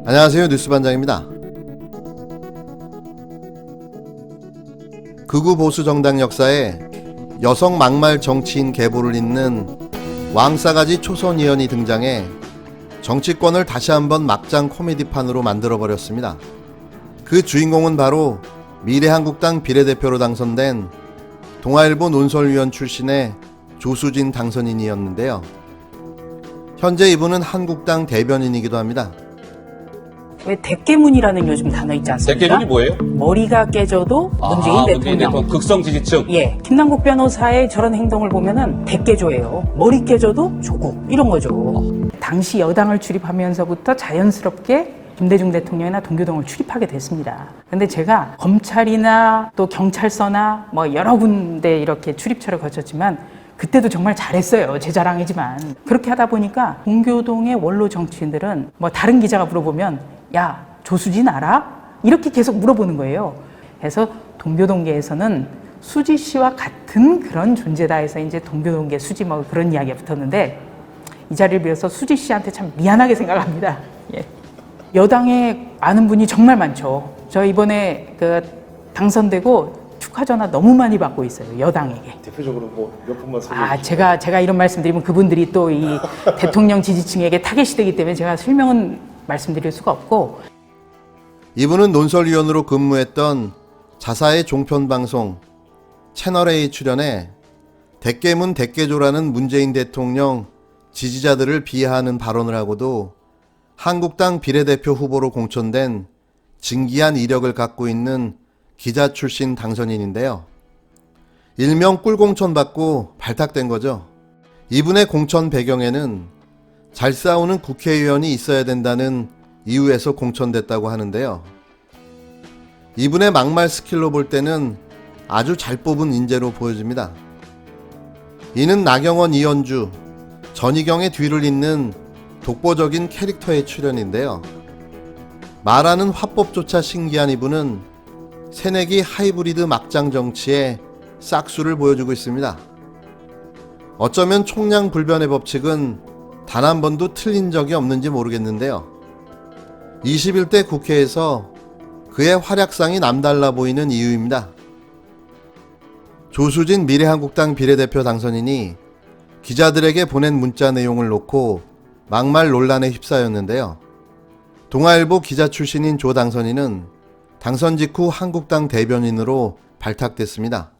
안녕하세요. 뉴스반장입니다. 극우 보수 정당 역사에 여성 막말 정치인 계보를 잇는 왕싸가지 초선 의원이 등장해 정치권을 다시 한번 막장 코미디판으로 만들어버렸습니다. 그 주인공은 바로 미래한국당 비례대표로 당선된 동아일보 논설위원 출신의 조수진 당선인이었는데요. 현재 이분은 한국당 대변인이기도 합니다. 왜 대깨문이라는 요즘 단어 있지 않습니까? 대깨문이 뭐예요? 머리가 깨져도 문재인 대통령. 극성 지지층. 예, 김남국 변호사의 저런 행동을 보면은 대깨조예요. 머리 깨져도 조국 이런 거죠. 당시 여당을 출입하면서부터 자연스럽게 김대중 대통령이나 동교동을 출입하게 됐습니다. 근데 제가 검찰이나 또 경찰서나 뭐 여러 군데 이렇게 출입처를 거쳤지만 그때도 정말 잘했어요. 제 자랑이지만. 그렇게 하다 보니까 동교동의 원로 정치인들은 뭐 다른 기자가 물어보면 야, 조수진 알아? 이렇게 계속 물어보는 거예요. 그래서 동교동계에서는 수지 씨와 같은 그런 존재다 해서 이제 동교동계 수지 뭐 그런 이야기가 붙었는데 이 자리를 빌어서 수지 씨한테 참 미안하게 생각합니다. 예. 여당에 아는 분이 정말 많죠. 저 이번에 당선되고 축하 전화 너무 많이 받고 있어요. 여당에게. 대표적으로 뭐 몇 분만 소개해 주시죠. 제가 이런 말씀드리면 그분들이 또 이 대통령 지지층에게 타겟이 되기 때문에 제가 설명은 말씀드릴 수가 없고. 이분은 논설위원으로 근무했던 자사의 종편방송 채널A 출연해 대깨문 대깨조라는 문재인 대통령 지지자들을 비하하는 발언을 하고도 한국당 비례대표 후보로 공천된 진기한 이력을 갖고 있는 기자 출신 당선인인데요. 일명 꿀공천 받고 발탁된 거죠. 이분의 공천 배경에는 잘 싸우는 국회의원이 있어야 된다는 이유에서 공천됐다고 하는데요. 이분의 막말 스킬로 볼 때는 아주 잘 뽑은 인재로 보여집니다. 이는 나경원, 이현주, 전희경의 뒤를 잇는 독보적인 캐릭터의 출연인데요. 말하는 화법조차 신기한 이분은 새내기 하이브리드 막장 정치에 싹수를 보여주고 있습니다. 어쩌면 총량불변의 법칙은 단 한 번도 틀린 적이 없는지 모르겠는데요. 21대 국회에서 그의 활약상이 남달라 보이는 이유입니다. 조수진 미래한국당 비례대표 당선인이 기자들에게 보낸 문자 내용을 놓고 막말 논란에 휩싸였는데요. 동아일보 기자 출신인 조 당선인은 당선 직후 한국당 대변인으로 발탁됐습니다.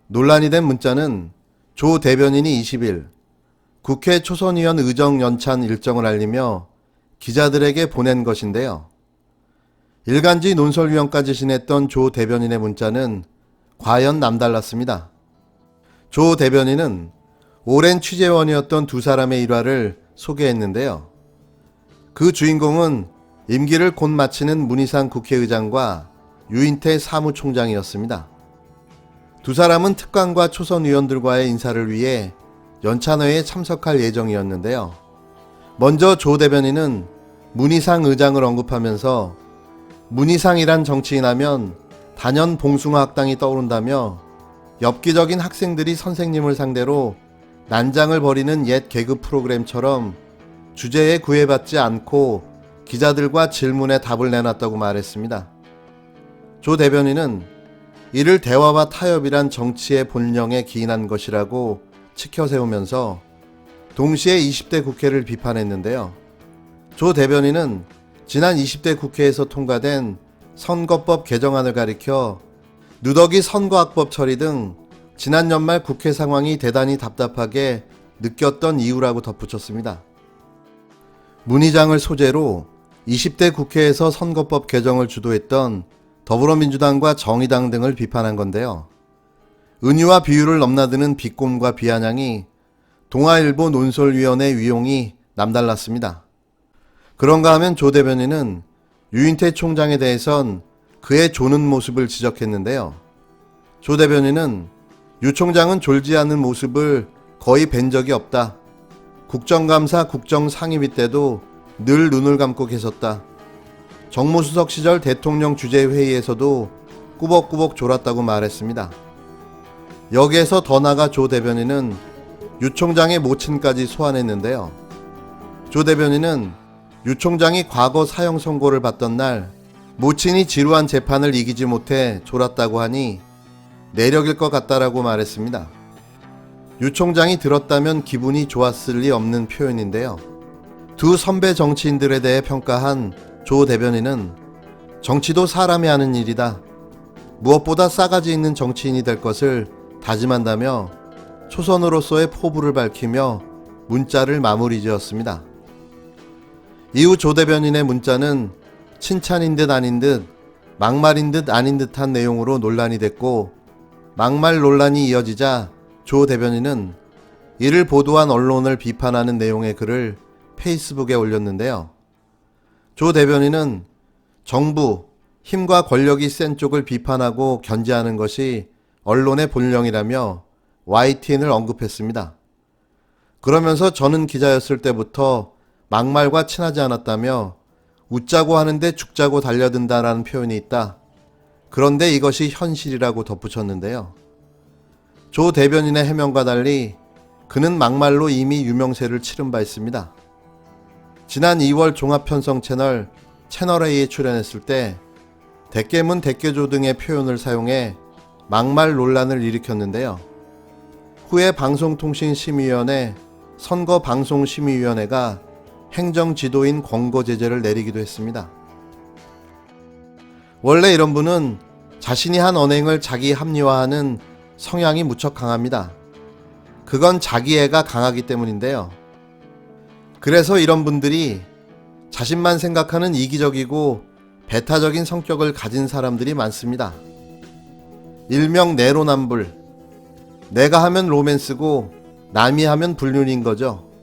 논란이 된 문자는 조 대변인이 20일 국회 초선의원 의정 연찬 일정을 알리며 기자들에게 보낸 것인데요. 일간지 논설위원까지 지냈던 조 대변인의 문자는 과연 남달랐습니다. 조 대변인은 오랜 취재원이었던 두 사람의 일화를 소개했는데요. 그 주인공은 임기를 곧 마치는 문희상 국회의장과 유인태 사무총장이었습니다. 두 사람은 특감과 초선 의원들과의 인사를 위해 연찬회에 참석할 예정이었는데요. 먼저 조 대변인은 문희상 의장을 언급하면서 문희상이란 정치인 하면 단연 봉숭아 학당이 떠오른다며 엽기적인 학생들이 선생님을 상대로 난장을 벌이는 옛 개그 프로그램처럼 주제에 구애받지 않고 기자들과 질문에 답을 내놨다고 말했습니다. 조 대변인은 이를 대화와 타협이란 정치의 본령에 기인한 것이라고 치켜세우면서 동시에 20대 국회를 비판했는데요. 조 대변인은 지난 20대 국회에서 통과된 선거법 개정안을 가리켜 누더기 선거악법 처리 등 지난 연말 국회 상황이 대단히 답답하게 느꼈던 이유라고 덧붙였습니다. 문 의장을 소재로 20대 국회에서 선거법 개정을 주도했던 더불어민주당과 정의당 등을 비판한 건데요. 은유와 비유를 넘나드는 비꼼과 비아냥이 동아일보 논설위원회 위용이 남달랐습니다. 그런가 하면 조 대변인은 유인태 총장에 대해선 그의 조는 모습을 지적했는데요. 조 대변인은 유 총장은 졸지 않는 모습을 거의 뵌 적이 없다. 국정감사 국정상임위 때도 늘 눈을 감고 계셨다. 정무수석 시절 대통령 주재회의에서도 꾸벅꾸벅 졸았다고 말했습니다. 여기에서 더 나아가 조 대변인은 유 총장의 모친까지 소환했는데요. 조 대변인은 유 총장이 과거 사형 선고를 받던 날 모친이 지루한 재판을 이기지 못해 졸았다고 하니 내력일 것 같다라고 말했습니다. 유 총장이 들었다면 기분이 좋았을 리 없는 표현인데요. 두 선배 정치인들에 대해 평가한 조 대변인은 정치도 사람이 하는 일이다. 무엇보다 싸가지 있는 정치인이 될 것을 다짐한다며 초선으로서의 포부를 밝히며 문자를 마무리 지었습니다. 이후 조 대변인의 문자는 칭찬인 듯 아닌 듯 막말인 듯 아닌 듯한 내용으로 논란이 됐고 막말 논란이 이어지자 조 대변인은 이를 보도한 언론을 비판하는 내용의 글을 페이스북에 올렸는데요. 조 대변인은 정부, 힘과 권력이 센 쪽을 비판하고 견제하는 것이 언론의 본령이라며 YTN을 언급했습니다. 그러면서 저는 기자였을 때부터 막말과 친하지 않았다며 웃자고 하는데 죽자고 달려든다라는 표현이 있다. 그런데 이것이 현실이라고 덧붙였는데요. 조 대변인의 해명과 달리 그는 막말로 이미 유명세를 치른 바 있습니다. 지난 2월 종합편성 채널A에 출연했을 때 대깨문 대깨조 등의 표현을 사용해 막말 논란을 일으켰는데요. 후에 방송통신심의위원회 선거방송심의위원회가 행정지도인 권고 제재를 내리기도 했습니다. 원래 이런 분은 자신이 한 언행을 자기 합리화하는 성향이 무척 강합니다. 그건 자기애가 강하기 때문인데요. 그래서 이런 분들이 자신만 생각하는 이기적이고 배타적인 성격을 가진 사람들이 많습니다. 일명 내로남불. 내가 하면 로맨스고 남이 하면 불륜인 거죠.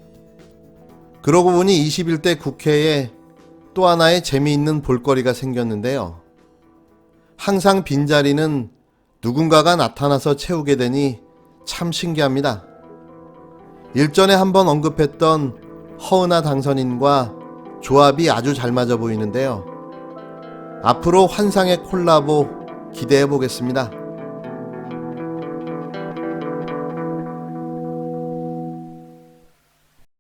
그러고 보니 21대 국회에 또 하나의 재미있는 볼거리가 생겼는데요. 항상 빈자리는 누군가가 나타나서 채우게 되니 참 신기합니다. 일전에 한번 언급했던 허은하 당선인과 조합이 아주 잘 맞아 보이는데요. 앞으로 환상의 콜라보 기대해 보겠습니다.